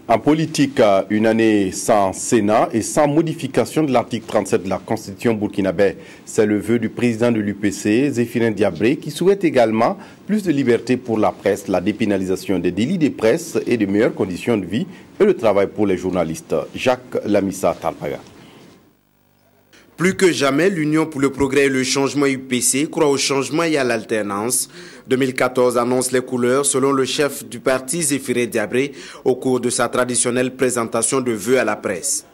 En politique, une année sans Sénat et sans modification de l'article 37 de la Constitution burkinabé. C'est le vœu du président de l'UPC, Zéphirin Diabré, qui souhaite également plus de liberté pour la presse, la dépénalisation des délits de presse et de meilleures conditions de vie et le travail pour les journalistes. Jacques Lamissa Talpaga. Plus que jamais, l'Union pour le progrès et le changement UPC croit au changement et à l'alternance. 2014 annonce les couleurs selon le chef du parti Zéphirin Diabré au cours de sa traditionnelle présentation de vœux à la presse.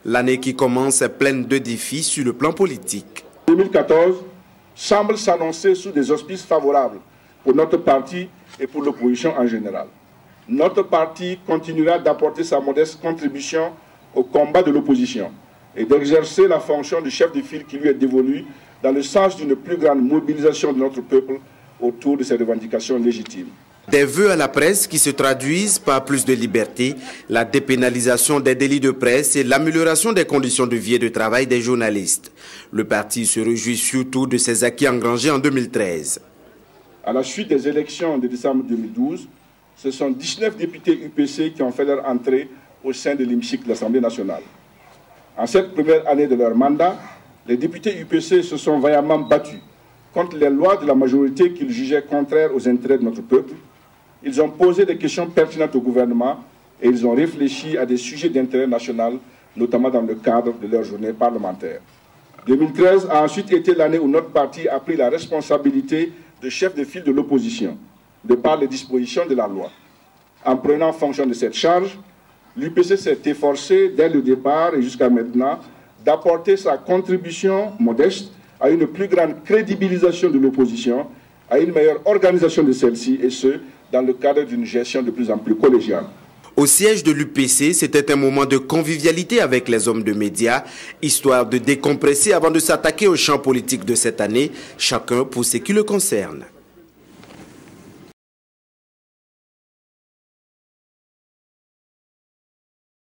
L'année qui commence est pleine de défis sur le plan politique. 2014 semble s'annoncer sous des auspices favorables pour notre parti et pour l'opposition en général. Notre parti continuera d'apporter sa modeste contribution au combat de l'opposition et d'exercer la fonction de chef de file qui lui est dévolue dans le sens d'une plus grande mobilisation de notre peuple autour de ses revendications légitimes. Des vœux à la presse qui se traduisent par plus de liberté, la dépénalisation des délits de presse et l'amélioration des conditions de vie et de travail des journalistes. Le parti se réjouit surtout de ses acquis engrangés en 2013. À la suite des élections de décembre 2012, ce sont 19 députés UPC qui ont fait leur entrée au sein de l'hémicycle de l'Assemblée nationale. En cette première année de leur mandat, les députés UPC se sont vaillamment battus contre les lois de la majorité qu'ils jugeaient contraires aux intérêts de notre peuple. Ils ont posé des questions pertinentes au gouvernement et ils ont réfléchi à des sujets d'intérêt national, notamment dans le cadre de leur journée parlementaire. 2013 a ensuite été l'année où notre parti a pris la responsabilité de chef de file de l'opposition, de par les dispositions de la loi. En prenant fonction de cette charge, l'UPC s'est efforcé dès le départ et jusqu'à maintenant d'apporter sa contribution modeste à une plus grande crédibilisation de l'opposition, à une meilleure organisation de celle-ci, et ce, dans le cadre d'une gestion de plus en plus collégiale. Au siège de l'UPC, c'était un moment de convivialité avec les hommes de médias, histoire de décompresser avant de s'attaquer au champ politique de cette année, chacun pour ce qui le concerne.